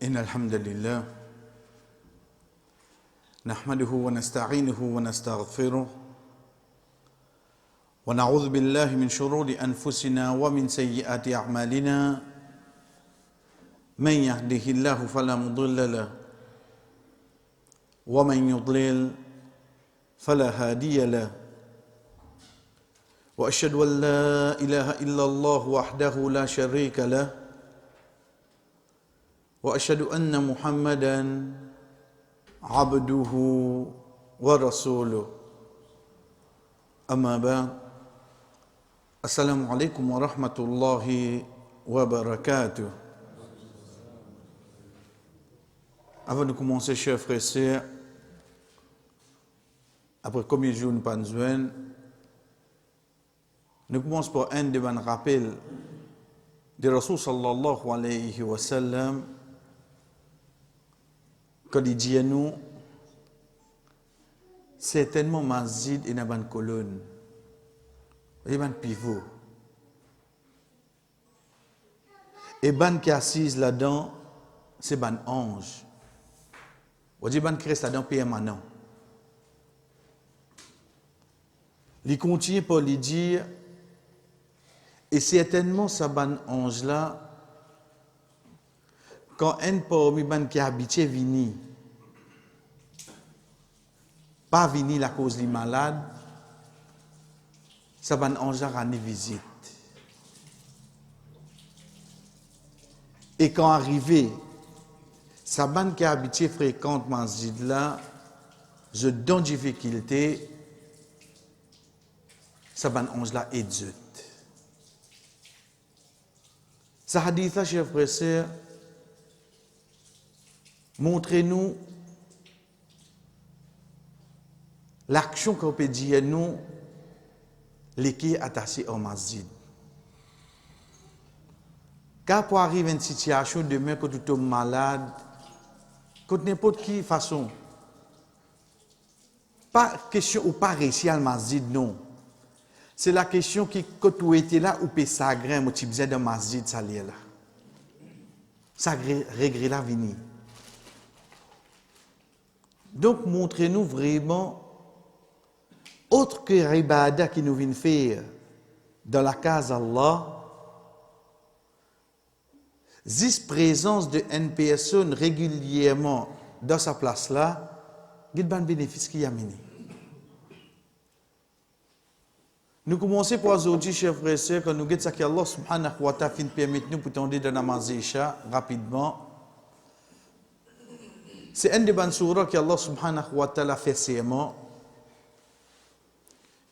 إن الحمد لله نحمده ونستعينه ونستغفره ونعوذ بالله من شرور أنفسنا ومن سيئات أعمالنا من يهده الله فلا مضل له ومن يضلل فلا هادي له وأشهد أن لا إله إلا الله وحده لا شريك له وأشهد أن محمدا عبده ورسوله أما بعد السلام عليكم ورحمة الله وبركاته. Avant de commencer, chers frères et sœurs, après combien de jours nous pas nous joindre, nous commençons par un des rappels de Rasul sallallahu alayhi wa sallam, quand il dit à nous, certainement masjid et une colonne, et un pivot. Et ban qui est assise là-dedans, c'est ban ange. On dit ban qui reste là-dedans permanent. Il continue pour lui dire, et certainement ce ban ange là, quand un parmi ban qui est habitué vini, pas vini la cause des malades, ça ban ange là rendre visite. Et quand arrivé, ça ban qui est habitué fréquente masjid là, je donne difficulté, ça ban ange là exulte. Ça hadith là, chers frères et sœurs, montrez-nous l'action qu'on peut dire nous, les qui est attaché au masjid. Car pour arriver à une situation demain quand tu tombes malade, quand n'importe qui façon, pas question ou pas réussir à le masjid, non. C'est la question qui, quand tu étais là, ou peut s'agréer, ou tu faisais dans le masjid, ça l'est là. Ça regret la venir. Donc, montrez-nous vraiment, autre que l'ibada qui nous vient faire dans la case d'Allah, cette présence de une personne régulièrement dans sa place là, il y a un bénéfice qui y a mené. Nous commençons par aujourd'hui, chers frères et sœurs, quand nous disons ça qu'Allah subhanahu wa ta'ala permet nous pour tendre dans la namaz Isha rapidement. C'est un des bonnes surahs qu'Allah subhanahu wa ta'ala fait serment.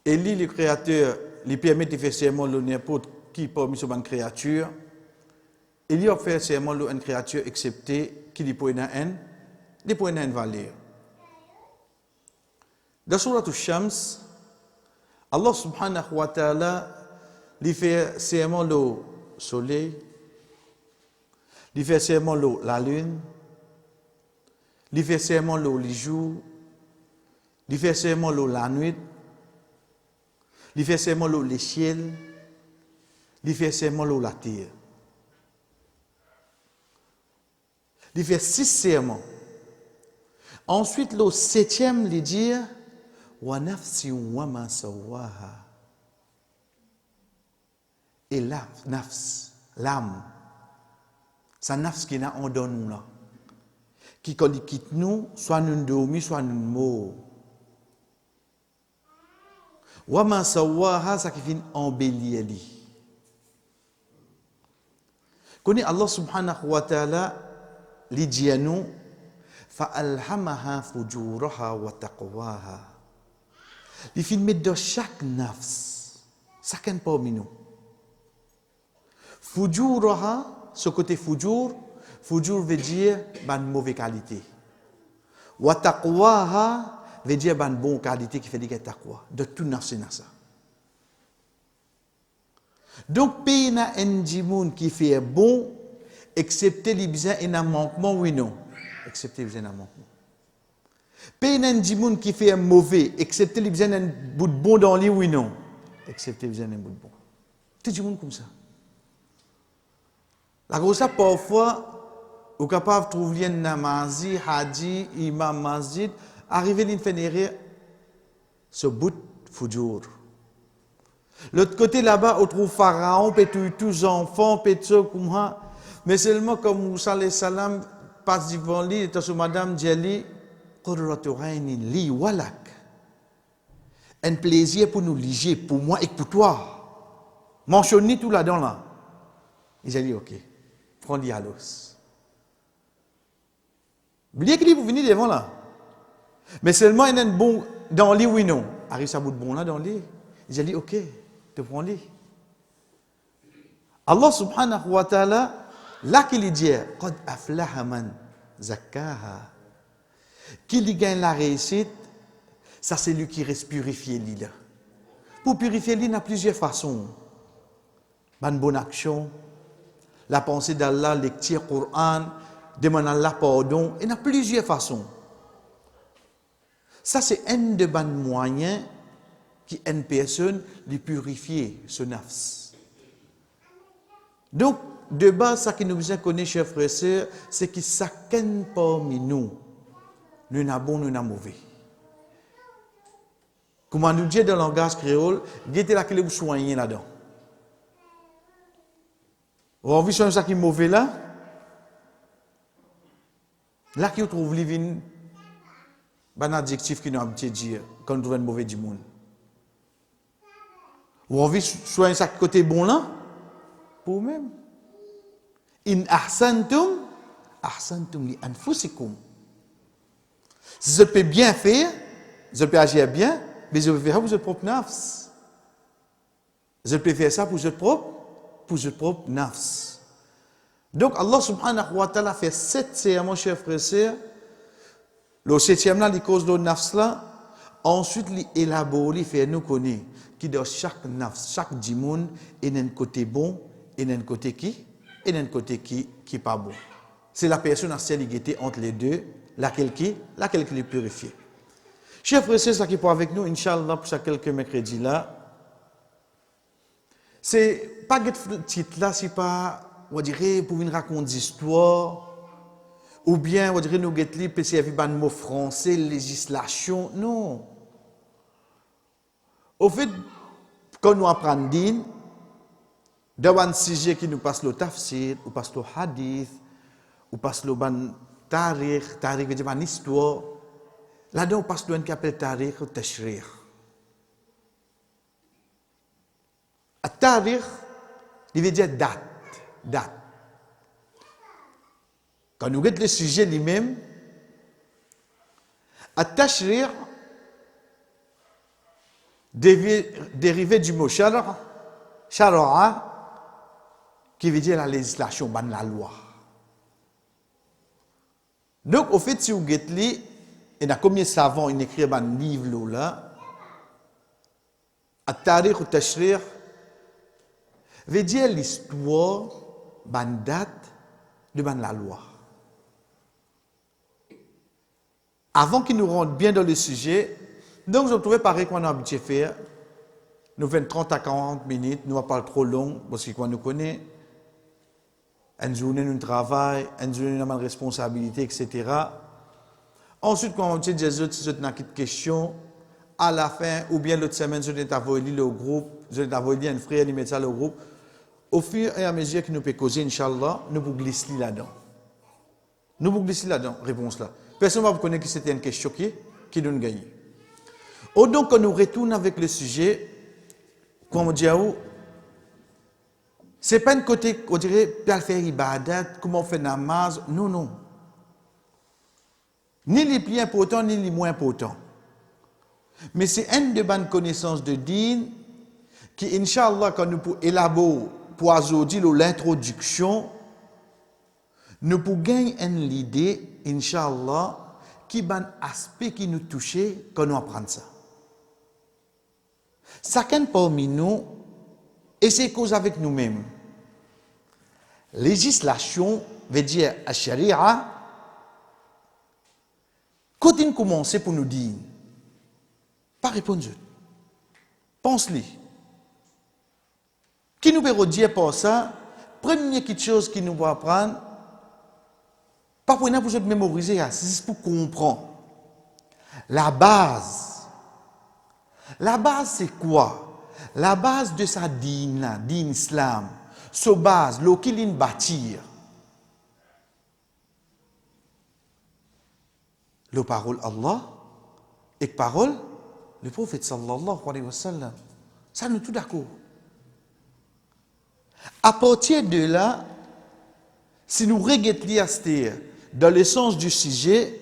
Et lui, le créateur, lui permet de faire serment à n'importe qui parmi ces bonnes créatures. Et lui a fait serment à une créature excepté qui lui peut une valeur. Dans Surah Al-Shams, Allah subhanahu wa ta'ala lui fait serment au soleil, lui fait serment la lune, lui fait serment le jour, lui fait serment la nuit, lui fait serment le ciel, lui fait serment la terre. Il fait 6 serments. Ensuite, le 7e, il dit wa nafsi wa ma sawaha. Et la nafs, l'âme, sa nafs qui n'a en donne là, qui quand il quitte nous, soit nous dormir, soit nous morts. Wa ma sawaha, ça qui finit embellir lui. Connaît Allah subhanahu wa ta'ala, li dit à nous, fa'alhamaha fujuraha wa taqwaha. Il finit mettre dans chaque nafs, chacun parmi nous. Fujuraha, ce côté fujur veut dire ban mauvaise qualité. Wa taqwaha veut dire ban bonne qualité qui fait dire taqwa. De tout nafs c'est ça. Donc pays na un djimoun qui fait bon, excepté les besoins et un manquement, oui non. Excepté les besoins et un manquement. Pays na un djimoun qui fait un mauvais, excepté les besoins et un bout de bon dans lui, oui non. Excepté les besoins et un bout de bon. Tout le monde comme ça. La grosse parfois, ou capable de trouver un namazi, haji, imam masjid, arriver à l'infénérer ce bout fujur. L'autre côté là-bas, on trouve Pharaon, puis tous les enfants, puis tout comme ça. Mais seulement comme Moussa alayhi salam passe devant lui, et sur Madame Djeli, qurratu aynin li walak. Un plaisir pour nous liger, pour moi et pour toi. Mentionnez tout là-dedans là. Et j'ai dit, ok, prends l'os. Oubliez qu'il vous venir devant là. Mais seulement il y a un bon dans le lit, oui, non. Arrive ça bout de bon là dans le lit. J'ai dit, ok, te prends le lit. Allah subhanahu wa ta'ala, là qu'il dit, qad aflaha man zakkaha. Qu'il gagne la réussite, ça c'est lui qui reste purifié lui là. Pour purifier lui, il y a plusieurs façons. Une bonne action, la pensée d'Allah, lecture Coran, demander Allah pardon, il y a plusieurs façons. Ça c'est un des bons moyens qui une personne de purifier son nafs. Donc, de base, ça qui nous besoin connaître, chers frères et sœurs, c'est que chacun parmi nous, nous n'a bon, nous n'a mauvais. Comment nous dit dans le langage créole, guettez là qu'il vous soignez là-dedans. Vous avez vu ça qui est mauvais là? Là qui trouve living, un adjectif qui nous a habitué de dire quand nous trouvons un mauvais du monde. Vous avez vu soigner ça côté bon là? Pour vous-même. In ahsantum, ahsantum li anfusikum. Si je peux bien faire, je peux agir bien, mais je peux faire pour votre propre nafs. Je peux faire ça pour votre propre nafs. Donc Allah subhanahu wa ta'ala fait 7 serments, chers frères et sœurs. Le 7e là, il cause de nafs là. Ensuite, il élabore, il fait nous connaître qui dans chaque nafs, chaque dimoun, il y a un côté bon, il y a un côté qui, et un côté qui n'est pas bon. C'est la personne à l'égalité entre les deux, laquelle qui est purifiée. Chers frères et sœurs, ça qui est pour avec nous, Inch'Allah, pour ces quelques mercredis là. C'est pas ce titre là, c'est pas, on dirait, pour une raconter d'histoire, ou bien, on dirait, nous guetteli, parce qu'il y a un mot français, législation, non. Au fait, quand nous apprenons, dans un sujet qui nous passe le tafsir, ou passe le hadith, ou passe le tarikh veut dire une histoire, là-dedans, on passe le qui appelle tarikh ou tashrih. Tarikh, il veut dire date. Quand nous regardons le sujet lui-même, tashrih, dérivé du mot shara'a, qui veut dire la législation, la loi. Donc, au fait, si vous regardez, il y a combien de savants qui écrivent un livre là, At-Tarikh ou Tashrih, veut dire l'histoire, la date de la loi. Avant qu'il nous rentre bien dans le sujet, donc je trouvais pareil qu'on a habitué à faire. Nous faisons 30 à 40 minutes, nous ne parlons pas trop long, parce que nous connaissons. Une journée, nous travaillons, une journée, nous avons une responsabilité, etc. Ensuite, quand on dit Jésus, si vous avez une question, à la fin, ou bien l'autre semaine, je vais envoyer le groupe, je vais envoyer un frère, il met ça le groupe. Au fur et à mesure que nous pouvons causer, Inch'Allah, nous pouvons glisser là-dedans. Nous pouvons glisser là-dedans, réponse là. Personne ne va vous connaître que c'était une question qui nous gagne. Donc, quand nous retournons avec le sujet, comme on dit, ce n'est pas un côté, on dirait, pour faire ibadat, comment on fait namaz, non. Ni les plus importants, ni les moins importants. Mais c'est une de bonnes connaissances de din qui, Inch'Allah, quand nous pouvons élaborer, pour aujourd'hui, l'introduction, nous pouvons gagner une idée, Inch'Allah, qui est un aspect qui nous touche quand nous apprenons ça. Chacun parmi nous, et c'est cause avec nous-mêmes. Législation veut dire la charia. Quand il commence pour nous dire, pas répondre. Pense-le. Qui nous peut dire pour ça, première chose qui nous va apprendre, Pas pour rien pour se mémoriser, c'est juste pour comprendre. La base. La base, c'est quoi? La base de sa dîne, dîne islam. Sa base, l'eau qu'il bâtir. Le parole Allah et parole le prophète sallallahu alayhi wa sallam. Ça, nous sommes tous d'accord. À partir de là, si nous regardons dans le sens du sujet,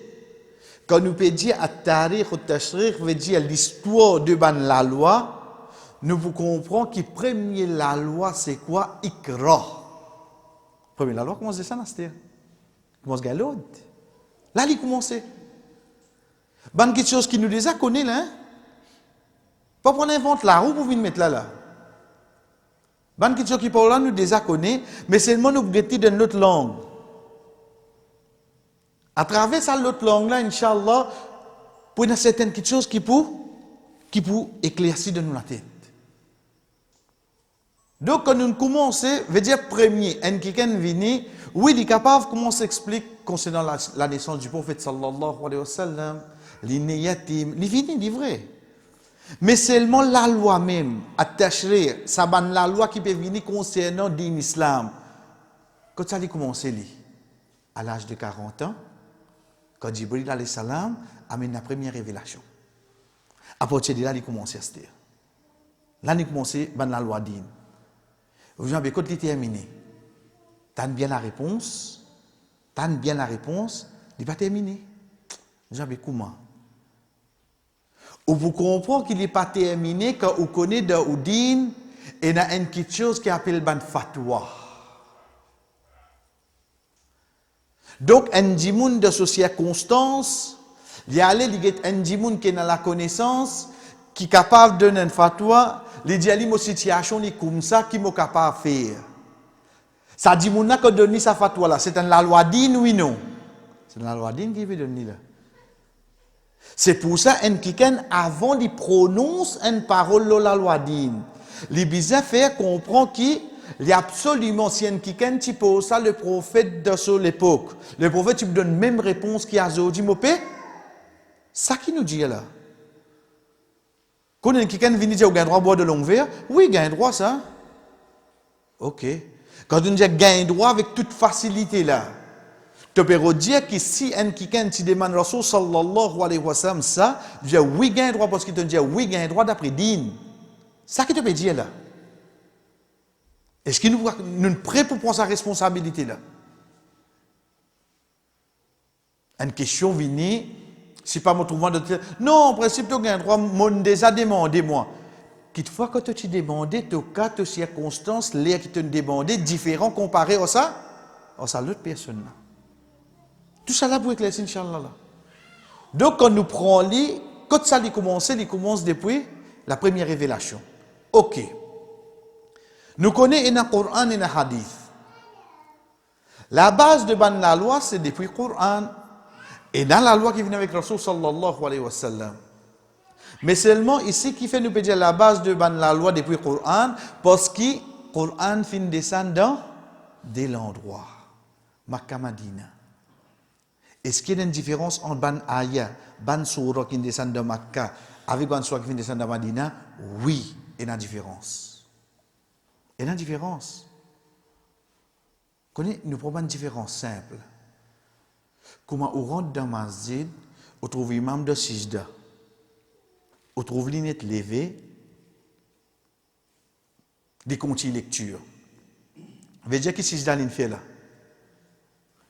quand nous peut dire à Tariq ou Tashriq, veut dire l'histoire de la loi, nous vous comprenons que premier la loi, c'est quoi? Ikra. Premier la loi, comment c'est ça, Nastir? Comment c'est l'autre? Là, il commence. Ban quelque chose qui nous déjà connaît là. Hein? Pas pour inventer la roue pour venir mettre là. Ban quelque chose qui pour là nous déjà connaît, mais seulement nous guetter dans notre langue. À travers ça l'autre langue là, Inch'Allah, pour une certaine quelque chose qui peut éclaircir de nous la tête. Donc quand nous commençons, veut dire premier, un quelqu'un vient, oui, il est capable comment s'explique concernant la naissance du prophète sallallahu alayhi wa sallam. L'inéyatim, l'infini dit vrai. Mais seulement la loi même, attacherie, ça ban la loi qui peut venir concernant l'islam. Quand ça a commencé, à l'âge de 40 ans, quand Jibril alayhi salam amène la première révélation. À partir de là, il commence à se dire. Là, il commence ban la loi din. Vous avez quand il est terminé, t'as bien la réponse, il n'est pas terminé. Vous avez comment? Ou vous comprenez qu'il n'est pas terminé quand vous connaissez dans Oudine et il y a une petite chose qui appelle ban fatwa. Donc, un djimoun de ces circonstances, il y a un djimoun qui a la connaissance, qui est capable de donner une fatwa, il dit à une situation comme ça, qui est capable de faire. Ça dit que qui donne sa fatwa là, c'est la loi d'Ine, oui non? C'est la loi d'Ine qui veut donner là. C'est pour ça un quelqu'un avant il prononce une parole de la loi d'Ine. Les bizarres faire comprendre qu'il y a absolument si un quelqu'un qui pose ça le prophète de son époque. Le prophète il donne même réponse qu'il a aujourd'hui mopé. Ça qui nous dit là. Quand un quelqu'un vient dire qu'il a droit à boire de longue verre, oui, il a un droit ça. OK. Quand on dit qu'il a un droit avec toute facilité là. Tu peux dire que si un quelqu'un te demande Rasul sallallahu alayhi wa sallam ça, tu dis oui, il y a un droit parce qu'il te dit oui, il y a un droit d'après dîne. Ça que tu peux dire là. Est-ce que nous sommes prêts pour prendre sa responsabilité là? Une question vient, si pas mon trouvant de dire non, en principe, tu as un droit, mon déjà demandé moi. Quelquefois, quand tu demandes, tu as quatre circonstances, les qui te demandent différents comparés à ça l'autre personne là. Tout ça là pour éclaircir, Inch'Allah. Donc, quand nous prenons quand ça il commence depuis la première révélation. OK. Nous connaissons le Coran et le Hadith. La base de la loi, c'est depuis le Coran. Et dans la loi qui vient avec Rasul sallallahu alayhi wa sallam. Mais seulement ici, qui fait nous dire la base de la loi depuis le Coran, parce que le Coran fin descendant de l'endroit. Makkah Madina. Est-ce qu'il y a une différence entre ban ayah, ban surah qui descend de Makkah avec ban surah qui descend de Madina? Oui, il y a une différence. Il y a une différence. Nous prenons une différence simple. Comment on rentre dans le masjid, on trouve l'imam de Sijda, on trouve l'inette levée, des contis lecture. Veut dire que Sijda l'in fait là.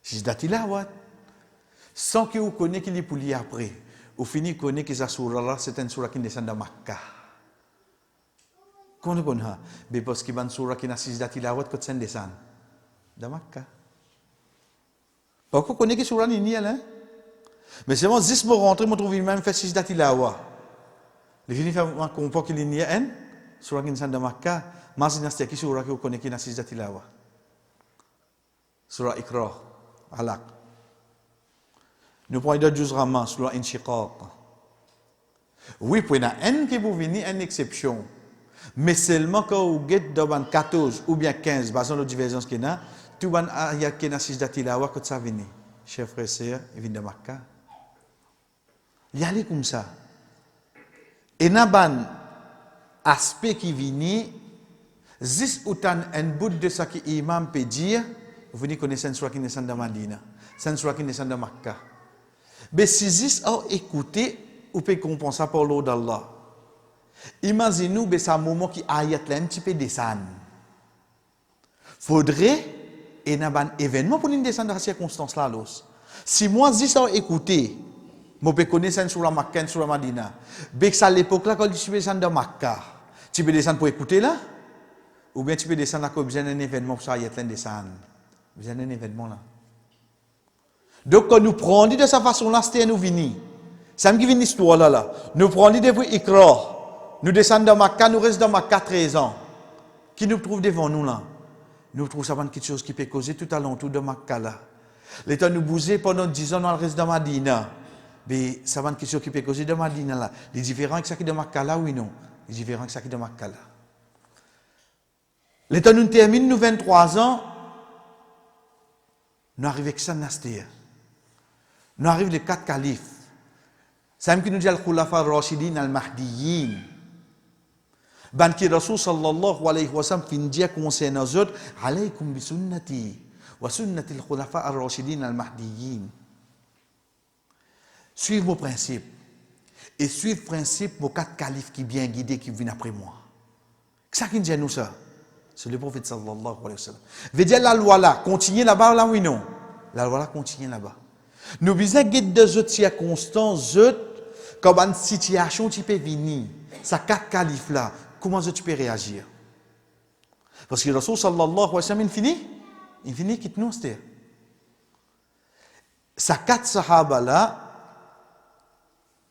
Sijda tilawat. Sans que vous connaissiez qu'il est pour lire après. Vous finissez de connaître que cette surah-là, c'est une surah qui descend de Makkah. Comment vous connaissez? Mais parce que c'est une surah qui n'a pas tilawat quand ça descend de Makkah. Pourquoi vous connaissez que surah n'est là? Mais c'est bon, juste pour rentrer, je trouve même fait sijda tilawat. Les filles font comprendre qu'il y a une surah qui descend de Makkah. Mais c'est une surah que vous connaissez qui n'a pas sijda tilawat. Surah Iqra, Alaq. Nous prenons d'autres juz Rahman, sur l'inshiqaq. Oui, pour une qui vous venez, une exception. Mais seulement quand vous êtes dans 14 ou bien 15, basant la divergence qu'il y a, tout le monde a qui a sijda tilawa quand ça vient. chers frères et sœurs, ils viennent de Makkah. Il y a comme ça. Et dans un aspect qui vient, juste autant un bout de ce que l'imam peut dire, vous connaissez un soir qui naissent de Madina, c'est un soir qui naissent de Makkah. Mais si juste écouter, vous pouvez comprendre ça par l'eau d'Allah. Imaginez-nous, c'est un moment qui ayat là un petit peu descendre. Faudrait, et dans un événement pour nous descendre dans ces circonstances-là. Si moi, dis ça écouter, je peux connaître sur la Makkah, sur la Madina. Mais à l'époque là, quand tu peux descendre de Makkah, tu peux descendre pour écouter là, ou bien tu peux descendre à cause d'un événement pour ça ayat là descendre. Vous avez un événement là. Donc quand nous prenons de cette façon-là, c'est nous venir. C'est qui vient l'histoire là. Nous prenons depuis Ikra. Nous descendons dans Makkah, nous restons dans Makkah 13 ans. Qui nous trouve devant nous là? Nous trouvons ça quelque chose qui peut causer tout à l'entour de Makkah là. L'état nous bouger pendant 10 ans, nous restons dans Madina. Mais ça va quelque chose qui peut causer de Madina là. Les différents avec ça qui est de Makkah là, oui non. Les différents avec ça qui est de Makkah là. L'état nous termine, nous 23 ans. Nous arrivons avec ça, nous arrivons les 4 califes. C'est qui nous dit Al-Khulafa Rashidin Al-Mahdiyin. Ben qui Rasul sallallahu alayhi wa sallam fin dire concernant eux, alaykum bi sunnati wa sunnati al-Khulafa Ar-Rashidin Al-Mahdiyin. Suivez vos principes et suivez le principe vos 4 califes qui bien guidés qui viennent après moi. C'est ça qui nous dit nous ça. C'est le prophète sallallahu alayhi wa sallam. Veut dire la loi là, continue là-bas là oui non. La loi là continue là-bas. Nous visons guider deux autres circonstances, comme une situation qui peut venir. Ça 4 califes là, comment tu peux réagir? Parce que le Rasul sallallahu alayhi wa sallam il finit quitte nous c'est. Ça 4 sahaba là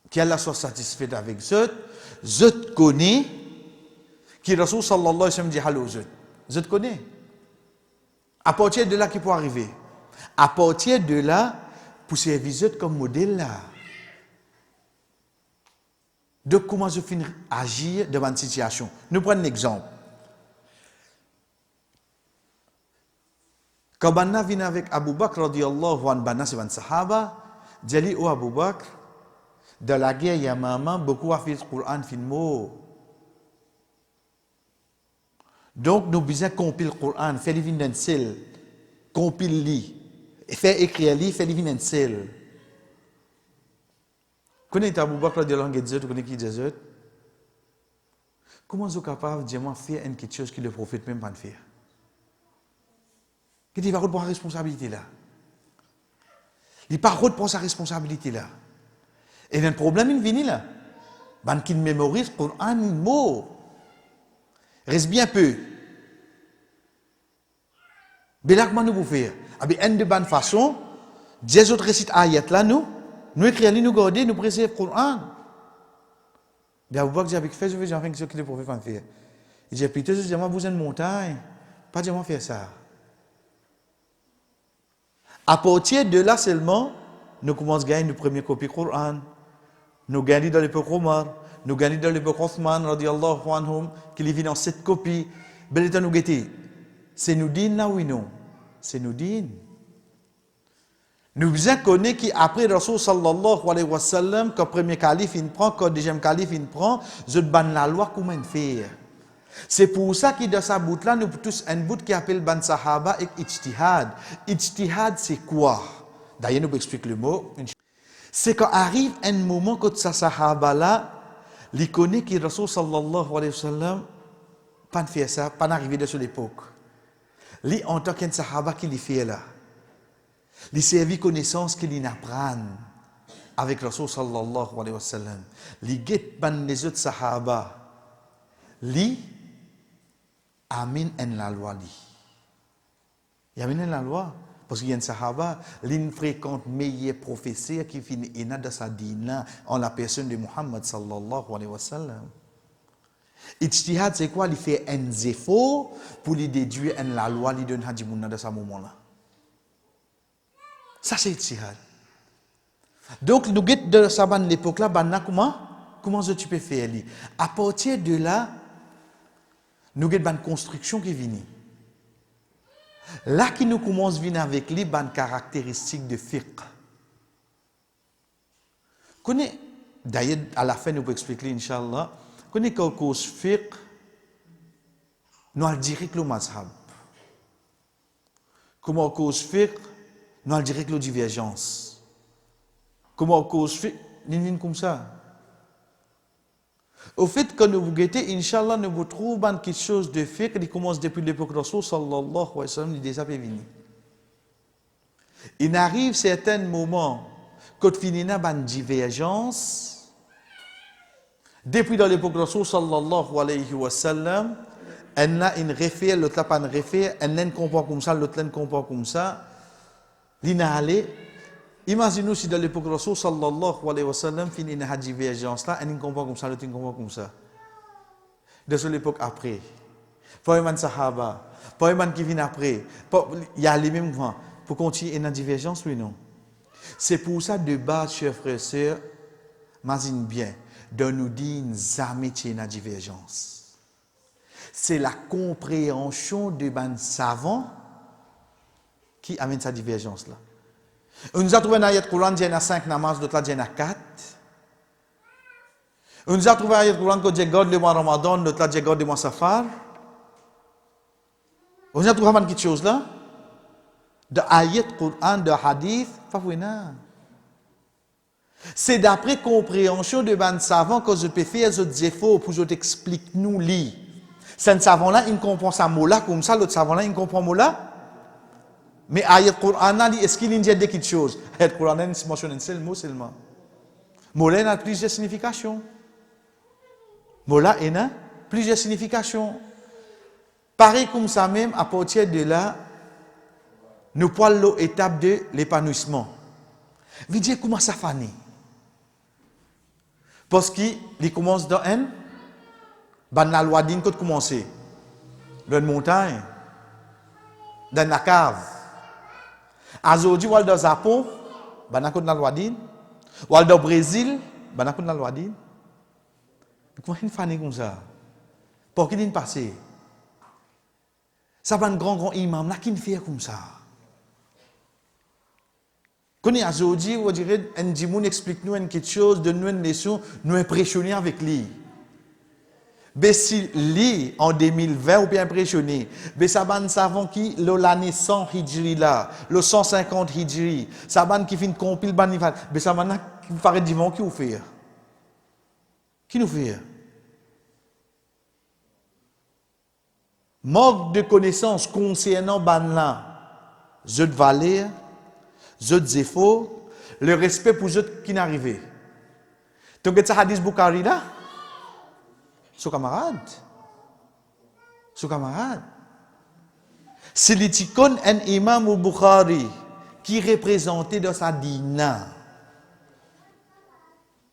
qui Allah soit satisfait avec eux connaît qui le Rasul sallallahu alayhi wa sallam dit hallo eux connaît. À partir de là qui peut arriver. À partir de là pour servir comme modèle là. De comment je finis agir devant une situation. Nous prenons un exemple. Quand Banna vient avec Abu Bakr radiyallahu anhu, Banna c'est un sahaba, dit au Abu Bakr, dans la guerre Yamama, beaucoup a fait le Coran fin mot. Donc nous besoin compiler le Coran, faire les dans sel, compiler faire écrire li, faire les sel. Connaissez Abu Bakr radiyallahu anhu, vous connaissez qui dit comment vous êtes capable de faire quelque chose que le prophète même pas faire? Il va prendre sa responsabilité là. Il va prendre sa responsabilité là. Et le problème il vient là. Ben qui mémorise pour un mot. Reste bien peu. Mais là comment nous pouvons faire? Avec une de bonne façon, des autres récites ayat là nous écrivons, nous garder, nous préservons le Coran. Mais vous voyez que avec fait, je vais faire ce que le prophète va faire. Il dit plutôt, je dis, moi, vous êtes une montagne, pas de faire ça. À partir de là seulement, nous commençons à gagner nos premières copies du Coran. Nous gagnons dans l'époque Omar, nous gagnons dans l'époque Othman, radiyallahu anhum, qui vient dans 7 copies. Bel état nous guetter. C'est nous dire là oui non. C'est nous dire. Nous bien connaissons qu'après Rasul sallallahu alayhi wa sallam, quand le premier calife il prend, quand le deuxième calife il prend, je ban la loi comment faire. C'est pour ça que dans sa bout là, nous avons tous un bout qui appelle ban sahaba et ijtihad. Ijtihad c'est quoi? D'ailleurs nous expliquer le mot. C'est quand arrive un moment que sa sahaba là, il connaît que Rasul sallallahu alayhi wa sallam pas faire ça, pas arrivé de cette époque. Lui en tant qu'un sahaba qui le fait là. Il servit connaissance qu'il apprend avec Rasul sallallahu alayhi wa sallam. Il guette ban les autres sahaba. Li amin en la loi li. Il amin en la loi parce qu'il y a un sahaba, l'in fréquente meilleur professeur qui finit ina de sa dina en la personne de Muhammad sallallahu alayhi wa sallam. Ijtihad c'est quoi? Il fait un effort pour lui déduire en la loi li donne hadimouna de ce moment là. Ça c'est ijtihad. Donc nous guette de sa l'époque là, banna comment tu peux faire li? À partir de là, nous avons une construction qui vient. Là qui nous commence à venir avec les bonnes caractéristiques de fiqh. Connais, d'ailleurs, à la fin, nous pouvons expliquer, Inch'Allah, connais qu'au cause fiqh, nous allons dire que le mazhab. Comment cause fiqh, nous allons dire que la divergence. Comment cause fiqh, nous comme ça. Au fait, quand nous vous guettez, Inch'Allah, nous vous trouvons quelque chose de fiqh qui commence depuis l'époque de Rasul, sallallahu alayhi wa sallam, il est déjà venu. Il arrive certains moments, quand il y a une divergence, depuis dans l'époque de Rasul, sallallahu alayhi wa sallam, elle a une référence, l'autre n'a pas une référence, elle ne comprend comme ça, l'autre ne comprend comme ça. Imaginez-nous si dans l'époque de Rasul sallallahu alayhi wa sallam, il y a une divergence là, elle ne comprend comme ça, l'autre ne comprend comme ça. De l'époque après, pour les sahaba, pour les qui viennent après, il y a les mêmes points. Pour continuer une divergence, oui non. C'est pour ça de base, chers frères et sœurs, imagine bien, de nous dire jamais une divergence. C'est la compréhension de ban savant qui amène cette divergence là. On nous a trouvé un ayat Coran qui a 5 namaz, d'autres qui a 4. On nous a trouvé un ayat Coran qui a le mois Ramadan, d'autres qui a le mois Safar. On nous a trouvé quelque chose là. De ayat Coran, de hadith, pas vraiment. C'est d'après compréhension de ban savant que je peux faire des efforts pour que je t'explique nous li. Ce savant là, il comprend ça mot là comme ça, l'autre savant là, il comprend mot là. Mais ayat Coran, est-ce qu'il y a quelque chose? Ayat Coran, il mentionne un seul mot seulement. Mot là, il a plusieurs significations. Mot là, il a plusieurs significations. Pareil comme ça même, à partir de là, nous parlons de l'étape de l'épanouissement. Vous dites comment ça finit? Parce qu'il commence dans un, la loi d'une côte commencer. Dans une montagne, dans la cave. Aujourd'hui, on est dans le Japon, on est dans la loi d'une. On est dans le Brésil, on est dans la loi d'une. Comment il finit comme ça? Pour qu'il y ait passé? Ça va un grand imam là qui fait comme ça. Quand on est aujourd'hui, on dirait un dimoun explique-nous quelque chose, donne-nous une leçon, nous impressionner avec lui. Mais si lui, en 2020, ou bien impressionné, mais ça va savon qui, l'année 100 hijri là, le 150 hijri, ça va qui fait une compil, mais ça va qui paraît divin qui nous fait. Qui nous fait? Manque de connaissances concernant Banla, je de valeur, je de efforts, le respect pour ceux qui n'arrivent. Tu as ça hadith Bukhari là? Son camarade. C'est l'Itikon un imam au Bukhari qui représentait dans sa dîne.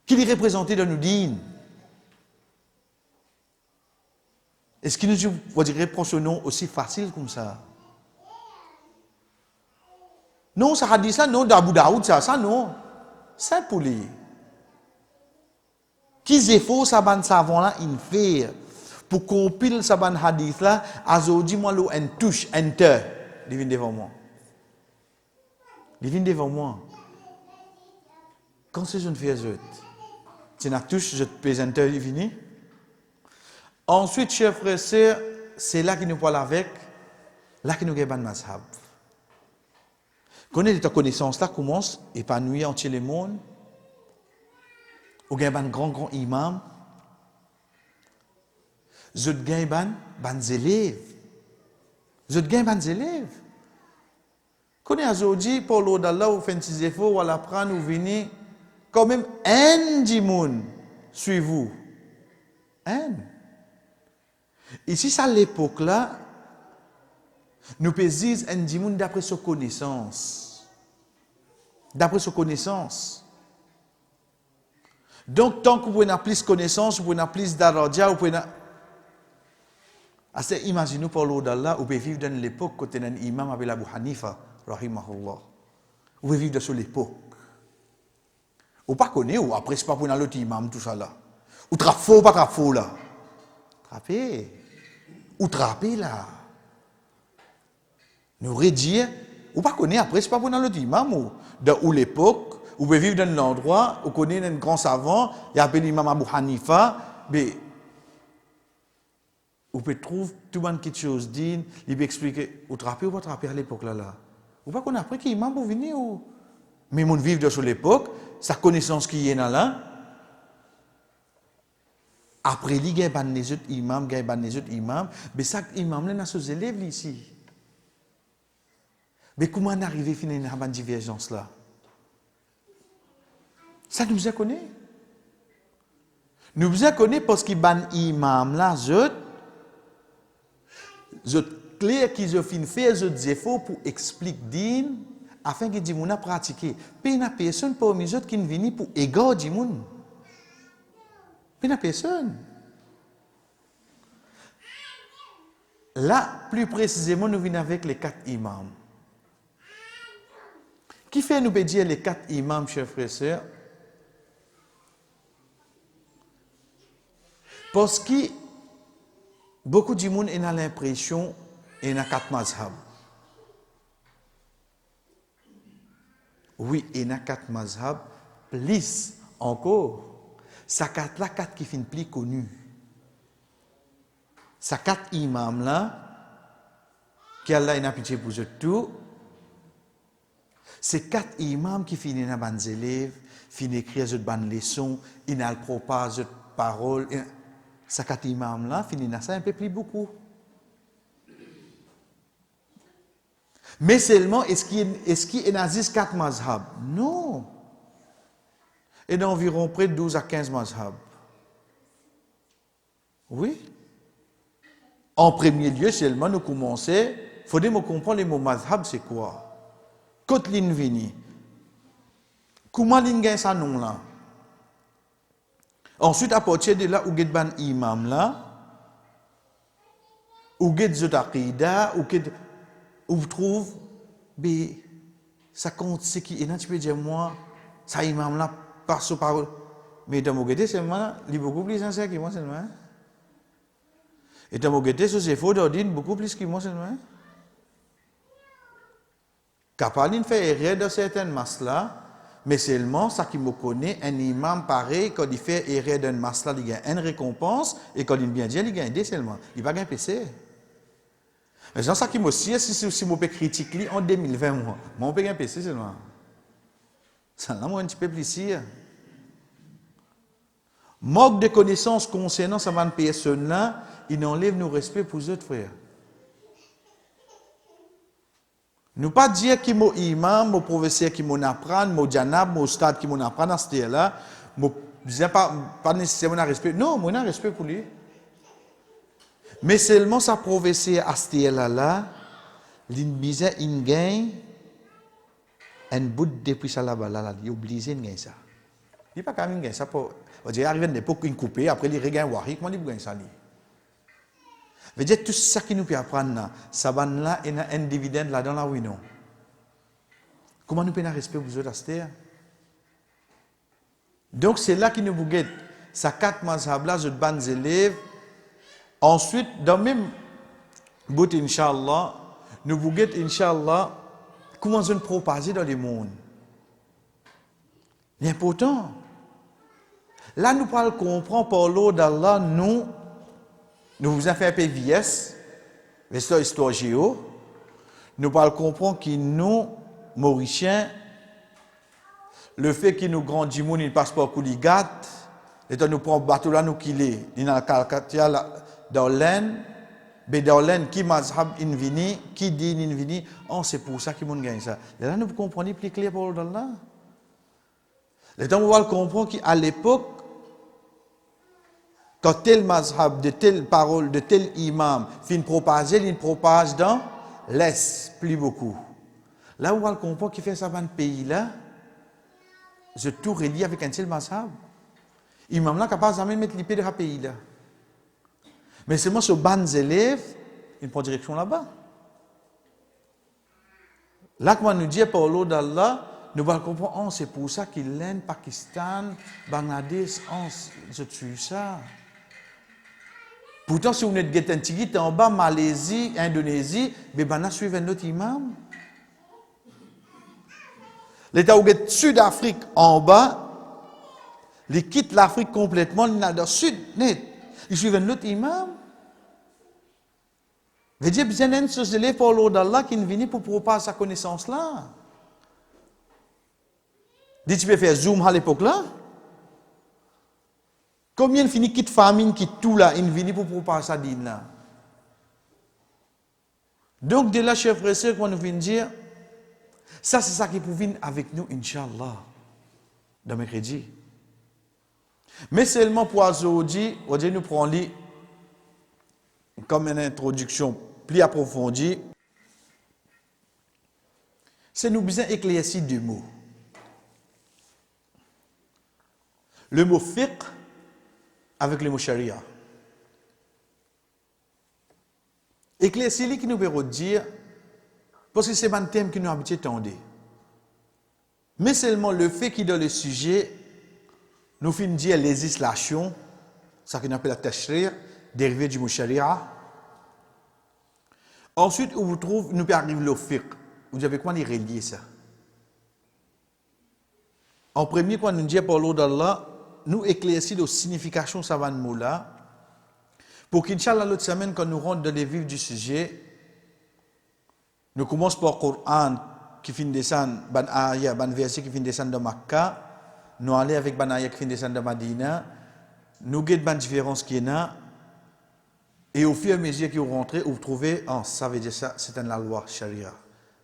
Qui est représenté dans nos dînes. Est-ce qu'il nous va dire prochainement aussi facile comme ça? Non, ça hadith ça, non, d'Abu Daoud, ça, non. C'est pour lui. Qui efforts ça ban savant là, il fait pour compiler ça ban hadith là, aujourd'hui moi l'eau en touche, enter, il vient devant moi. Il vient devant moi. Quand c'est je ne fais autre, tu n'as touche, je te présente, il vient. Ensuite, chers frères et sœurs, c'est là qu'il nous parle avec, là qu'il nous gagne ban mazhab. Connaître ta connaissance là commence épanouir entier le monde. Ou gagne ban grand imam. Je gagne ban élèves. Je gagne ban élèves. Connais aujourd'hui pour l'eau d'Allah ou fait des efforts ou à l'apprendre ou venir quand même un dimoun suivez vous. Un. Ici, à l'époque là, nous pouvons dire un dimoun d'après sa connaissance. D'après sa connaissance. Donc, tant que vous avez plus de connaissances, vous avez plus d'aradia, vous pouvez. Imaginez pour l'eau d'Allah, vous pouvez vivre dans l'époque quand un imam avec Abu Hanifa, rahimahullah. Vous pouvez vivre dans l'époque. Vous ne connaissez pas, ou après, ce n'est pas pour un autre imam, tout ça là. Ou trafo, pas trafo là. Trapé. Ou trapé là. Nous redire, ou pas connaître après, c'est pas pour dans l'autre imam, ou l'époque, ou peut vivre dans l'endroit, ou connaître un grand savant, il appelle l'imam Abu Hanifa, mais ou peut trouver tout le monde quelque chose dit, il peut expliquer, ou trapper ou pas trapper à l'époque là. Ou pas qu'on a après qui imam pour venir, ou mais mon vivre sur l'époque, sa connaissance qui est là. Après, il y a des autres imams, mais chaque imam là, ses élèves ici. Mais comment on arrive à finir une divergence là? Ça nous a connu. Nous a connu parce qu'il y a des imams là, clair qu'ils ont fait des efforts pour expliquer din afin que les gens pratiquent. Puis il n'y a personne parmi eux qui vient pour égarer les gens. Il n'y a personne. Là, plus précisément, nous venons avec les 4 imams. Qui fait nous dire les 4 imams, chers frères et sœurs? Parce que beaucoup de gens ont l'impression qu'il y a 4 mazhab. Oui, il y a 4 mazhab, plus encore. Ça 4 là, 4 qui finissent plus connus. Ça 4 imams là, qui Allah a pitié pour eux tout, c'est 4 imams qui finissent dans les élèves, finissent écrire des bonnes leçons, ils proposent des paroles. Ces 4 imams là finissent dans ça un peu plus beaucoup. Mais seulement, est-ce qu'il y a 4 mazhab? Non. Il y a environ près de 12 à 15 mazhab. Oui. En premier lieu, seulement, nous commençons, il faudrait comprendre les mots mazhab, c'est quoi? Quand l'in vini. Comment l'in gagne ça nom là? Ensuite, à partir de là, où get ban imam là, où get zot aqida, où vous trouve, mais ça compte ce qui est là, tu peux dire moi, ça imam là, par ce parole. Mais dans mon gueté, seulement, il est beaucoup plus sincère que moi seulement. Et dans mon gueté, ce c'est faux d'ordine beaucoup plus que moi seulement. Kapaline fait erreur dans certaines masses là, mais seulement ça qui me connaît, un imam pareil, quand il fait erreur dans une masse là, il gagne une récompense, et quand il bien dit, il gagne des seulement. Il va gagner PC. Mais c'est ça qui me suit, si je peux critiquer en 2020, moi, on peut gagner PC seulement. Ça là, moi, un petit peu plus ici. Manque de connaissances concernant cette personne là, il enlève nos respects pour les autres frères. Nous pas dire que mon imam, mon professeur qui m'en apprend, mon janab, mon stade qui m'en apprend à ce là, je pas nécessairement un respect. Non, moi un respect pour lui. Mais seulement sa professeur à ce là, l'inbisa in gain un bout depuis ça là là, il obligé de gagner ça. Il pas quand même gagner ça pour dire arriver à l'époque une coupée après il regagne wahi, comment il gagne ça lui. Veut dire tout ça qui nous peut apprendre là, ça va là et un dividende là dans la oui non. Comment nous peut respect pour vous autres? Donc c'est là qu'il nous bouguette. Ça 4 mazhab là, je ban élèves. Ensuite dans même bout inchallah, nous bouguette inchallah comment on propager dans le monde. L'important. Là nous parlons comprendre par l'eau d'Allah nous vous avons fait un PVS, l'histoire histoire géo. Nous parlons comprendre que nous, Mauriciens, le fait que nous grandissons, il passe par Kouligat, et nous prenons le bateau là, nous qu'il est, il y a Calcatia dans l'Ain, mais dans l'Ain, qui mazhab invini, qui dit invini, c'est pour ça qu'ils m'ont gagné ça. Et là, nous comprenons plus clair pour là. Et donc, on va comprendre qu'à l'époque, quand tel mazhab, de telle parole, de tel imam, fin propager, il propage dans l'Est, plus beaucoup. Là, on va comprendre qu'il fait ça dans le pays là, je tout relie avec un tel mazhab. Imam là, capable de mettre l'épée de ce pays là. Mais seulement ce ban élèves, il prend direction là-bas. Là, comment nous dit par l'eau d'Allah, nous allons comprendre, c'est pour ça qu'il l'Inde, Pakistan, Bangladesh, je tue ça. Pourtant, si vous êtes guetan tigit en bas, Malaisie, Indonésie, mais ben, suivez notre imam. L'État où est Sud-Afrique en bas, il quitte l'Afrique complètement, il est dans le sud, net. Il suivent notre imam. Veut dire, bien une société pour l'eau d'Allah qui vient pour propager sa connaissance là. Dit tu peux faire zoom à l'époque là? Combien de fini quitte famine, quitte tout là, il vient pour propager sa dîne là? Donc, de là, chers frères et sœurs, qu'on nous vient dire, ça c'est ça qui peut venir avec nous, Inch'Allah, dans mercredi. Mais seulement pour aujourd'hui, nous prenons comme une introduction plus approfondie. C'est nous besoin éclaircir deux mots. Le mot fiqh avec le mot sharia. Éclaircir qui nous veut dire, parce que c'est un thème qui nous a habitué à entendre. Mais seulement le fait qu'il dans le sujet, nous finissons dire législation, ça qu'on appelle la tashri', dérivé du mot sharia. Ensuite, on vous trouve, nous peut arriver au fiqh. Vous avez comment relier ça? En premier, quand nous disons par l'eau d'Allah, nous éclaircir la signification de ce mot-là, pour qu'Inch'Allah, l'autre semaine, quand nous rentrons dans les vifs du sujet, nous commençons par le Coran qui finit descendre, ban ayat, ban verset qui finit descendre de Makkah, nous allons avec ban ayat qui finit descendre de Madina, nous guettons ban différence qui est là, et au fur et à mesure que vous rentrez, vous trouvez, oh, ça veut dire ça, c'est la loi sharia.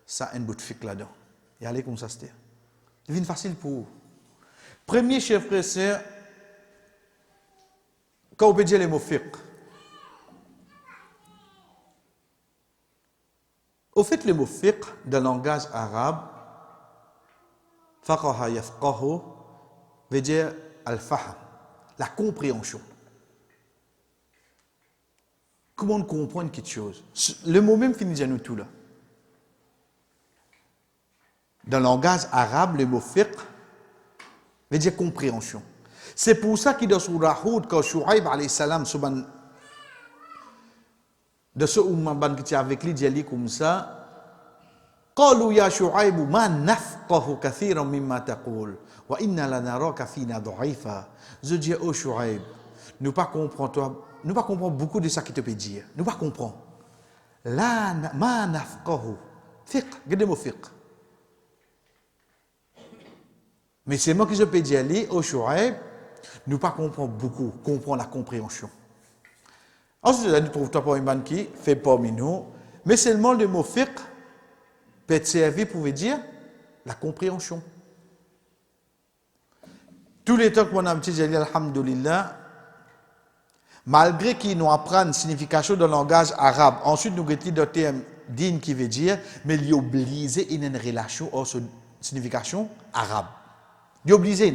Ça, un bout de fiqh là-dedans. Et allez comme ça, c'est. C'est facile pour vous. Premier chef frère, sœur, quand vous pouvez dire les mots fiqh. Au fait, le mot fiqh, dans le langage arabe, faqaha yafqahu, veut dire al-fahm, la compréhension. Comment on comprend quelque chose? Le mot même finit à nous tout là. Dans le langage arabe, le mot fiqh veut dire compréhension. C'est pour ça qu'il dans Surah Hud, quand Shu'aib alayhi salam, de ce umman qui était avec lui, dit comme ça, قالوا يا شعيب ما نفقه كثيرا مما تقول وإنا لنراك فينا ضعيفا. Je dis oh Shu'aib, nous pas comprendre beaucoup de ça qui te peut dire. Nous pas comprendre. La ma nafqahu. Fiqh, regardez le mot fiqh. Mais c'est moi qui je peux dire lui, oh Shu'aib, nous pas comprendre beaucoup, comprendre la compréhension. Ensuite, nous trouvons pas un man qui fait parmi nous, mais seulement le mot fiqh peut être servi pour dire la compréhension. Tous les temps qu'on a dit, alhamdulillah, malgré qu'ils nous apprennent la signification de langage arabe, ensuite nous retenons le terme din qui veut dire, mais il y a obligé une relation à cette signification arabe. Il y a obligé.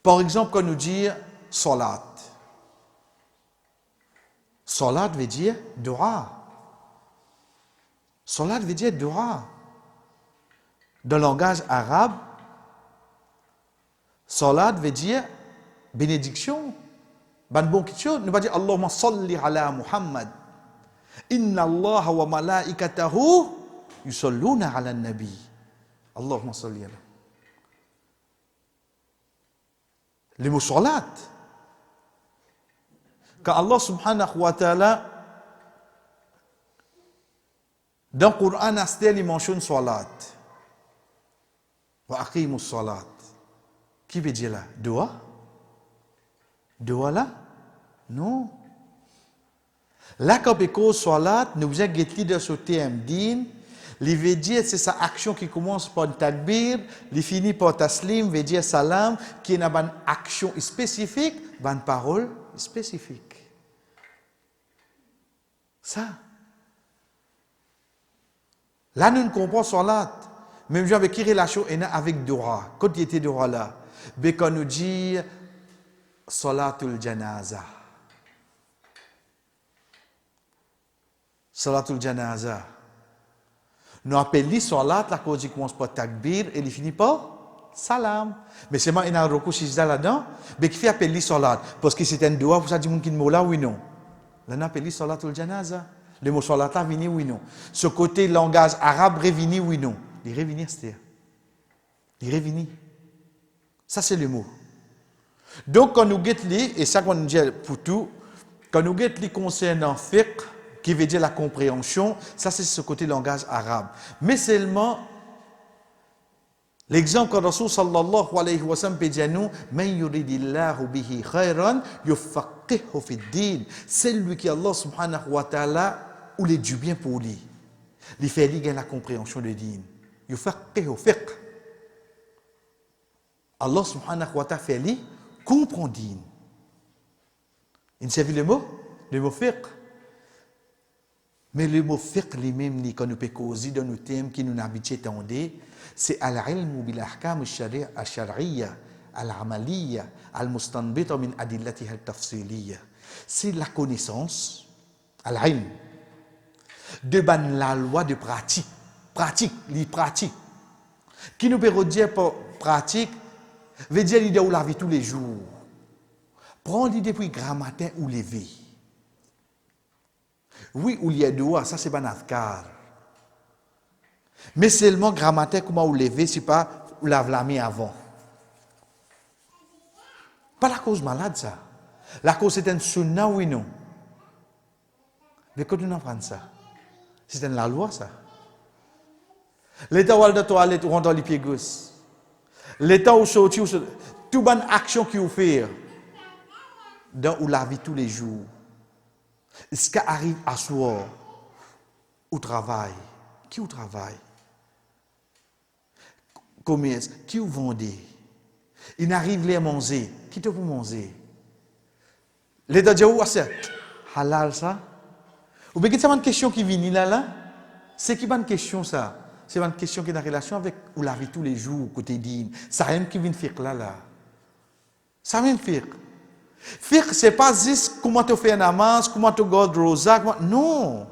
Par exemple, quand nous disons salat. Salat veut dire dua. Salat veut dire dua. Dans le langage arabe, salat veut dire bénédiction. Ban bon quelque chose, ne pas dire Allahumma salli ala Muhammad. Inna Allah wa malaikatahu yusalluna ala nabi. Allahumma salli ala. Le mot salat. Quand Allah subhanahu wa ta'ala dans le Coran, il mentionne salat. Wa aqimus salat. Qui veut dire là? Dua? Dua là? Non. Là, quand on cause salat, nous avons dit de ce terme din, il veut dire c'est sa action qui commence par takbir, il finit par taslim, veut dire salam, qui est une action spécifique, une parole spécifique. Ça. Là, nous ne comprenons pas salat. Même avec qui relation avec dua. Quand il était dua là, quand nous dit salatul janaza. Salatul janaza. Nous appelons salat, la cause il commence par takbir et il finit par salam. Mais seulement il y a un recours là-dedans, mais qui fait appeler salat. Parce que c'est un doigt pour ça dire qu'il mot là, oui, non. Là, on appelle salat ou janaza. Le mot salat là, vini, oui, non. Ce côté langage arabe, révini, oui, non. Il révini, c'est-à-dire. Il révini. Ça, c'est le mot. Donc, quand nous guettons, et ça qu'on dit pour tout, quand nous guettons les concernant fiqh, qui veut dire la compréhension, ça c'est ce côté langage arabe. Mais seulement, l'exemple que Rasul sallallahu alayhi wa sallam peut dire nous, man yuridillahu bihi khayran yufaqihu fi din. C'est lui qui Allah subhanahu wa ta'ala ou les du bien pour lui. Il fait lui la compréhension de din. Yufaqihu fiqh. Allah subhanahu wa ta'ala fait lui comprend din. Il s'est vu le mot fiqh. Mais le mot fiqh lui-même, quand nous peut causer dans nos thèmes qui nous habituent à entendre, c'est al-ilm bil ahkam al-shar'iyya, al-amaliyya, al-mustanbita min adillatiha al-tafsiliyya. C'est la connaissance, al-ilm, de la loi de pratique. Pratique. Qui nous peut dire pour pratique, veut dire l'idée où la vie tous les jours. Prends l'idée pour grammatin ou lever. Oui, ou il y a deux, ça c'est pas un mais seulement grammaire, comment vous levez, c'est pas vous l'avez la mis avant. Pas la cause malade, ça. La cause c'est un sunna, oui, non. Mais quand on apprend ça, c'est la loi, ça. L'état où de toilette, où on dans les pieds gauche. L'état où sortir, toute bonne action qui vous fait, dans où la vie tous les jours. Ce qui arrive à soir, au travail, qui au travail? Commerce, qui vous vendez? Il n'arrive à manger, qui te pour manger? L'état de où c'est? Halal ça? Ou bien c'est une question qui vient là? C'est qui une question ça? C'est une question qui est en relation avec où la vie tous les jours, côté digne. Ça même qui vient faire là. Ça même faire. Fiqh, ce n'est pas juste comment tu fais un namaz, comment tu gardes rosa. Non.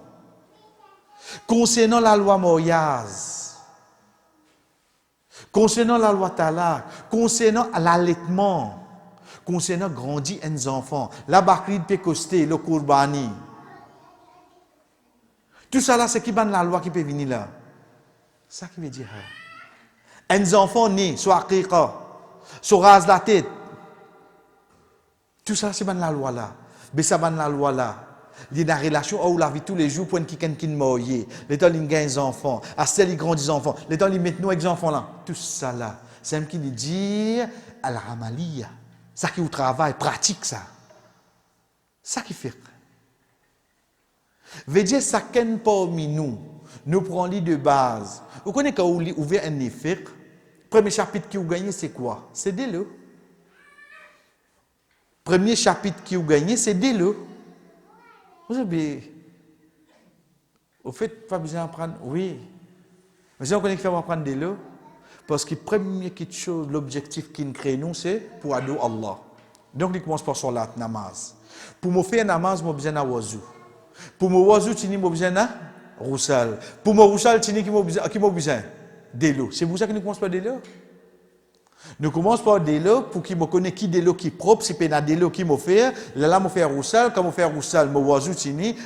Concernant la loi Moïse, concernant la loi Talak, concernant l'allaitement, concernant grandir les enfants, la bakrid pécosté, le kourbani. Tout ça là, c'est qui ban la loi qui peut venir là. Ça qui veut dire. Un enfant né, soit aqiqa, soit rase la tête. Tout ça, c'est la loi là. Mais ça, la loi là. Il y a une relation où la vie tous les jours pour quelqu'un qui m'a oué. Les temps, il gagne des enfants. À celle, il grandit des enfants. Les temps, il met nous avec des enfants là. Tout ça là. C'est un qui dit à la ramaliya. Ça qui au travail, pratique ça. Ça qui fait. Veut dire, ça qu'un parmi nous, nous prenons l'idée de base. Vous connaissez quand vous ouvrez un effet, premier chapitre qui vous gagnez, c'est quoi? C'est dès le. Premier chapitre qui vous gagnez, c'est dès le. Vous savez, au fait, pas besoin d'apprendre, oui. Mais si on connaît qu'il faut apprendre dès le, parce que premier chose, l'objectif qui nous crée nous, c'est pour adorer Allah. Donc, il commence par salat, namaz. Pour me faire namaz, je besoin d'un wazou. Pour me wazou, je besoin d'un roussal. Pour me roussal, je besoin de l'eau. C'est pour ça que nous commençons par de l'eau. Nous commençons par de l'eau pour qu'il me connaisse qui de l'eau qui est propre, si c'est de l'eau qui me fait. Là, je fais roussal. Quand je fais roussal, je wazou,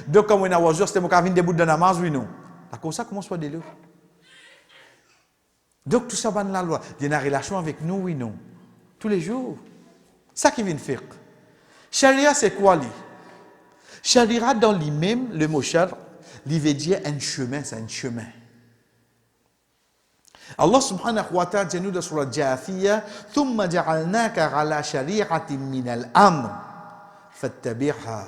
donc quand je fais wazou, c'est mon cavine debout de namaz, oui, non. D'accord, ça commence par de l'eau. Donc tout ça va dans la loi. Il y a une relation avec nous, oui, non. Tous les jours. Ça qui vient de faire. Sharia, c'est quoi, lui? Sharia, dans lui-même, le mot shar, il veut dire un chemin, c'est un chemin. Allah subhanahu wa ta'ala dit nous dans la Jathiyya, ثم جعلناك على شريعة من الأمر فاتبعها.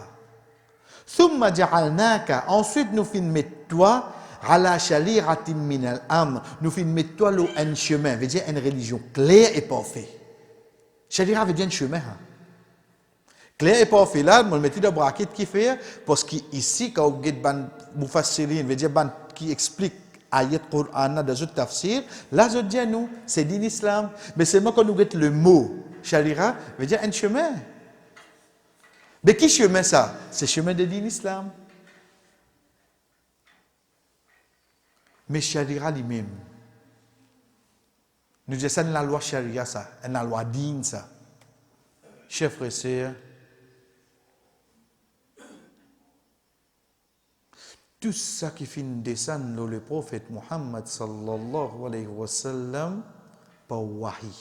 ثم جعلناك, ensuite nous fin mettre toi على شريعة من الأمر, nous fin mettre toi un chemin, veut dire une religion claire et parfaite. Sharia veut dire un chemin. Clair et parfait là, on met dans bracket qui fait parce qu'ici quand vous get ban mufassirin, veut dire ban qui explique ayat Qur'an dans le tafsir, là je dis nous, c'est din islam, mais seulement quand nous get le mot sharia, veut dire un chemin. Mais qui chemin ça? C'est chemin de din islam. Mais sharia lui-même, Nous disons ça, c'est la loi charia, ça, la loi digne, ça. Chers frères et sœurs, tout ça qui finit descendre le prophète Muhammad sallallahu alayhi wa sallam par wahi.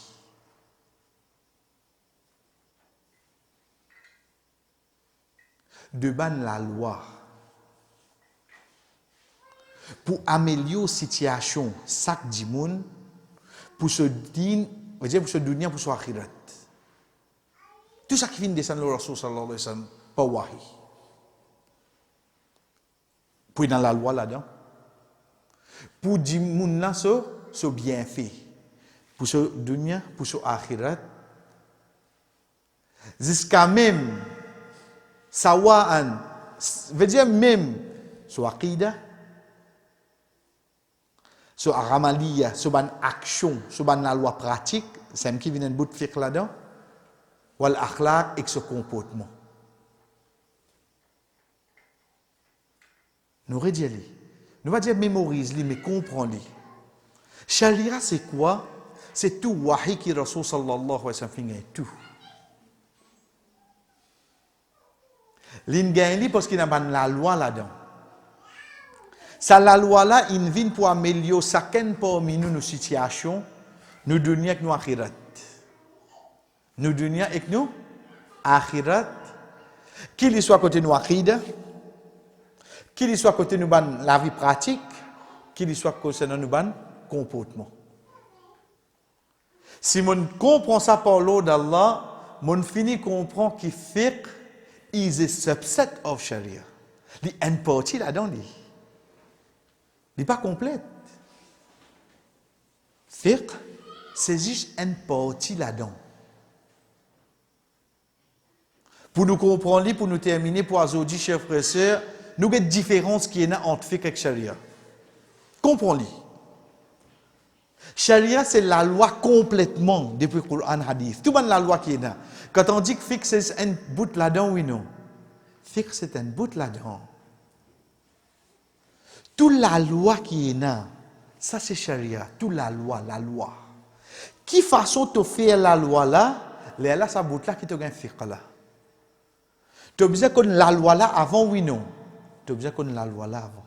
De ban la loi pour améliorer la situation chaque dimoun pour ce din, pour ce dunya, pour ce akhirat. Tout ça qui finit descendre le Rasul sallallahu alayhi wa sallam par wahi. Pour dans la loi là-dedans. Pour dire moun là ce bienfait. Pour ce dunya, pour ce akhirat. Jusqu'à même sawa'an, veut dire même sur aqida, sur aramaliya, sur ban action, sur ban la loi pratique, c'est qui vient de bout de fiqh là-dedans. Wal akhlaq et ce comportement. Nous redisons, nous va dire mémorise-les, mais comprends-les. Sharia, c'est quoi? C'est tout wahi qui Rasul sallallahu alayhi wa sallam fait tout. L'ingénie parce qu'il n'y a pas la loi là-dedans. Ça, la loi là, il vient pour améliorer chacun parmi nous nos situations, nous donner avec nous akhirat. Nous donner avec nous akhirat, qu'il soit côté nous akhidah, qu'il soit côté nous la vie pratique, qu'il soit concernant nous comportement. Si on comprend ça par l'eau d'Allah, on finit comprend qu'il fiqh is a subset of Sharia. Il y a une partie là-dedans. Il n'est pas complète. Fiqh, c'est juste une partie là-dedans. Pour nous comprendre, pour nous terminer, pour aujourd'hui, chers frères et sœurs, nous avons une différence qui est entre fiqh et Sharia. Comprenez. Sharia, c'est la loi complètement depuis le Coran Hadith. Tout le monde la loi qui est là. Quand on dit que fiqh, c'est un bout là-dedans, oui, non. Fiqh, c'est un bout là-dedans. Toute la loi qui est là, ça c'est Sharia. Toute la loi, la loi. Qui façon de faire la loi là, là, ça bout là qui te gagne fiqh là. Tu as besoin de la loi là avant, oui, non. Tu as besoin de la loi là avant.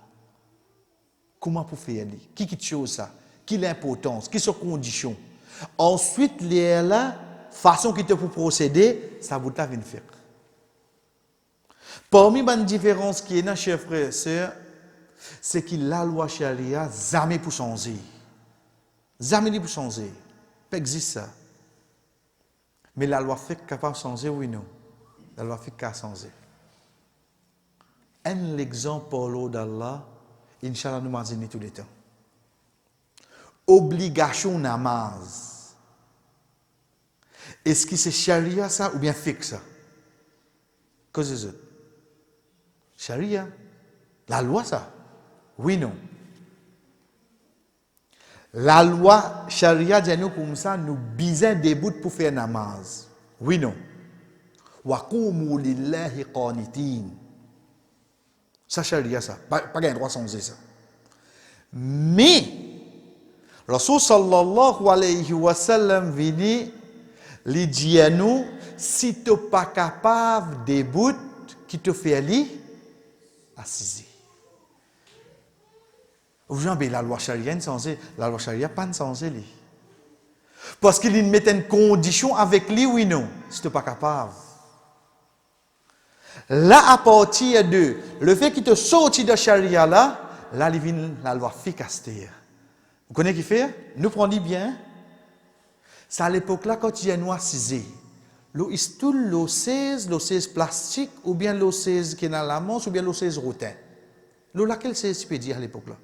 Comment pour faire les? Qui chose ça? Qui l'importance? Qui sont les conditions? Ensuite, la façon qui te pour procéder, ça vous t'a vient faire. Parmi les différences qui est dans chers frères et sœurs, c'est que la loi charia jamais pour changer. Jamais pour changer. Pas existe ça. Mais la loi fait capable de changer, oui non. La loi fait qu'à changer. Un exemple pour l'eau d'Allah, Inch'Allah nous m'enseigne tous les temps. Obligation namaz. Est-ce que c'est charia ça ou bien fiqh ça? Qu'est-ce que c'est? Charia. La loi ça? Oui, non. La loi charia dit nous comme ça, nous besoin des bouts pour faire namaz. Oui, non. Wa qumu lillahi qanitin. Ça charia ça. Pas gain droit sans ça. Mais Rasul sallallahu alayhi wa sallam vini li dit à nous si tu n'es pas capable des bouts qui te fait aller assiser. Aujourd'hui, la loi charia censée, la loi charia pas censée li. Parce qu'il met une condition avec lui oui non, si tu n'es pas capable. Là à partir de le fait qu'il te sorti de charia là il vient la loi fiqh. Vous connaissez qui fait? Nous prenons bien. C'est à l'époque là quand il y a nous assisé. L'eau est tout l'eau 16 plastique ou bien l'eau 16 qui est dans la manche ou bien l'eau 16 rotin. L'eau laquelle 16 tu peux dire à l'époque là?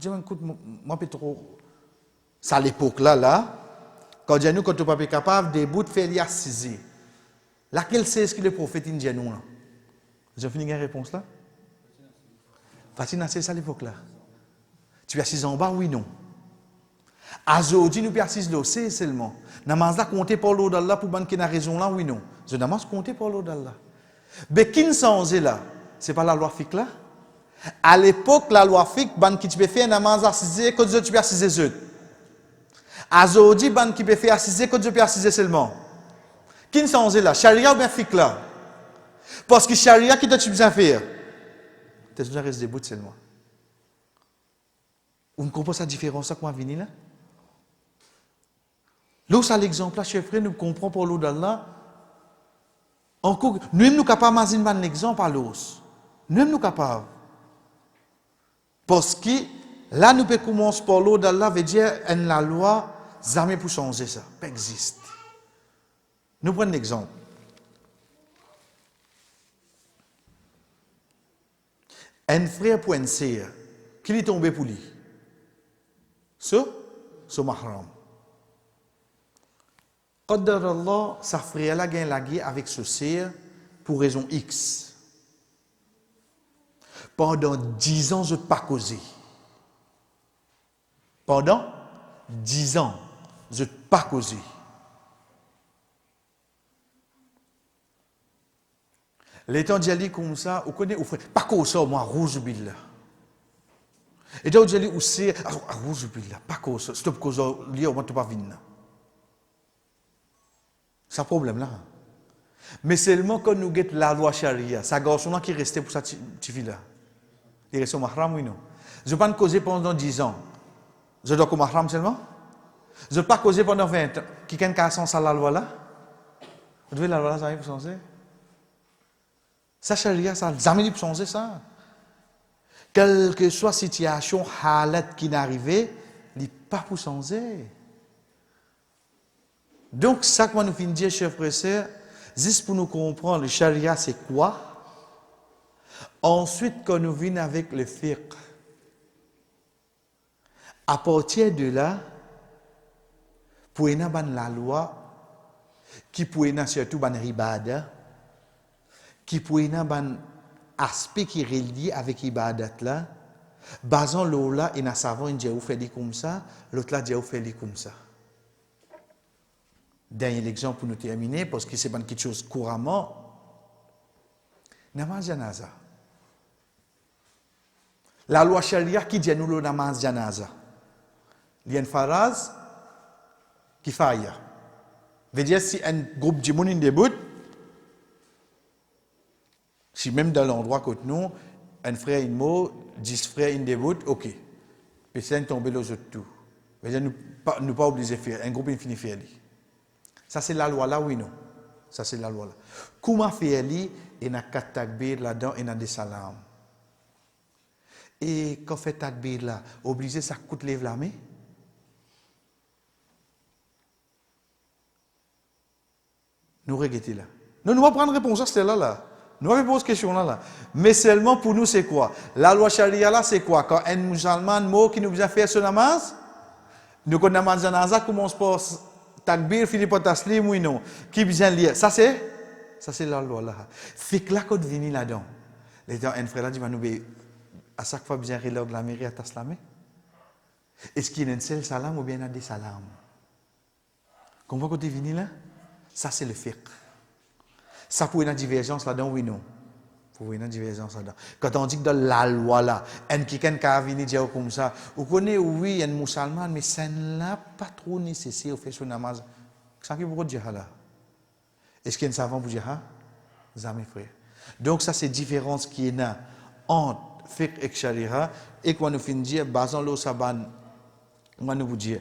Je m'écoute moi pas trop. C'est à l'époque là quand il y a nous quand tu pas capable des bouts de faire y assiser. Laquelle 16 qui le prophète indien nous là? J'ai fini la réponse là? Facile c'est ça à l'époque là. Tu es assis en bas, oui, non. Aujourd'hui, nous sommes assis là, c'est seulement. Namaz là compter pour l'eau d'Allah pour ban qui a raison là, oui, non. Je namaz compter pour l'eau d'Allah. Mais qui ne là, c'est pas la loi fiqh là. À l'époque, la loi fiqh, ban qui tu peux faire namaz assis, quand tu peux assis Azodi, ban qui peut faire assiser, quand je peux assiser seulement. Qui ne s'en là? Charia ou bien fiqh là? Parce que charia, qui tu besoin faire? Tu as besoin de rester debout seulement. Vous comprenez la différence avec moi venir là? Là, ça l'exemple là, chef frère, nous comprenons pour l'eau d'Allah. Encore, nous sommes capables d'imaginer un exemple à l'os. Nous sommes capables. Parce que là, nous pouvons commencer par l'eau d'Allah, veut dire, la loi, jamais pour changer ça. Ça existe. Nous prenons un exemple. Un frère pour une sœur, qui est tombé pour lui? Ce mahram. Qadar Allah, sa frère a gagné la guerre avec ce sœur pour raison X. Pendant 10 ans, je n'ai pas causé. Pendant 10 ans, je n'ai pas causé. L'étant dit comme ça, vous connaissez, vous faites pas comme ça, moi, rouge billah. Et donc, vous dites, c'est rouge billah, pas comme ça, stop comme ça, lié au moins, tu pas venir. C'est un problème là. Mais seulement quand nous avons la loi charia, ça garçon qui est resté pour cette fille-là. Il reste au mahram, oui, non. Je ne vais pas causer pendant 10 ans. Je dois comme mahram seulement. Je ne vais pas causer pendant 20 ans. Qui a un sens à la loi là? Vous devez la loi là, ça arrive pour changer. Ça, charia, ça n'a jamais pu changer ça. Quelle que soit la situation, halat qui n'arrivait, il n'est pas pour changer. Donc, ça que nous finissons de dire, chers frères et sœurs, juste pour nous comprendre, le charia, c'est quoi? Ensuite, quand nous venons avec le fiqh, à partir de là, pour y avoir la loi, qui pour y avoir surtout ban ribada, qui pour y avoir un aspect qui est relié avec l'ibadat là, basant l'eau là, il y a un savant qui fait comme ça, l'autre là, qui fait comme ça. Dernier exemple pour nous terminer, parce que c'est pas quelque chose couramment. Namaz janaza. La loi charia qui dit nous le namaz janaza. Il y a une phrase qui faille. Veut dire si un groupe de monde débute, si même dans l'endroit que nous, un frère une mot, 10 frères une débute, ok. Puis c'est un tombé les autres tout. Veut dire nous pas obligés de faire, un groupe infini faire. Ça c'est la loi là, oui non. Ça c'est la loi là. Comment faire li, il y a 4 takbir là-dedans, il y a des salams. Et quand fait takbir là, obligé ça coûte lève la main. Nous regrettons là. Nous allons prendre réponse à celle là. Nous allons poser cette question là. Mais seulement pour nous c'est quoi? La loi charia là c'est quoi? Quand un musulman mot qui nous a fait ce namaz, nous quand namaz janaza commence par takbir, Philippe Taslim, oui, non. Qui vient lire? Ça, c'est la loi là. Fait que là, quand vous venez là-dedans, les gens, un frère là dit, nous, à chaque fois, bien relève de la mairie à Taslamé. Est-ce qu'il y a un seul salam ou bien il y a des salams? Comment quand tu viens là? Ça, c'est le fiqh. Ça, pour une divergence là-dedans, oui, non. Pour une divergence là-dedans. Quand on dit que dans la loi là, quelqu'un qui a venu dire comme ça, vous connaissez, oui, un musulman, mais ça n'est pas trop nécessaire de faire son namaz. Ça qui vous dire là? Est-ce qu'il y a un savant pour dire ça? Jamais, frère. Donc, ça, c'est la différence qui est là entre fiqh et sharia. Et quand nous finissons de dire, basant l'eau saban, on va nous vous dire,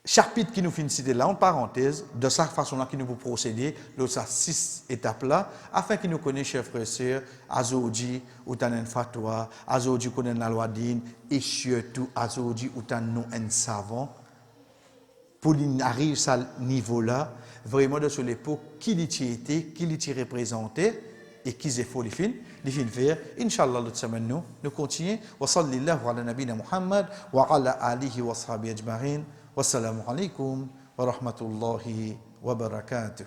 chapitre qui nous finit de citer là, en parenthèse, de cette façon-là qui nous peut procéder, l'autre, ça 6 étapes-là, afin que nous connaissions, chers frères et sœurs, Azoudi, ou t'en un fatwa, Azoudi, connaît la loi d'Inde, et surtout, Azoudi, ou t'en nous un savant, pour qu'il arrive à ce niveau-là, vraiment de sur l'époque, qui l'y qui l'y représenté, et qui est faux les films faire. Inch'Allah, l'autre semaine, nous continuons. Wa sallallahu ala nabina Muhammad, wa ala alihi wa sahbihi ajma'in. Wassalamu alaikum wa rahmatullahi wa barakatuh.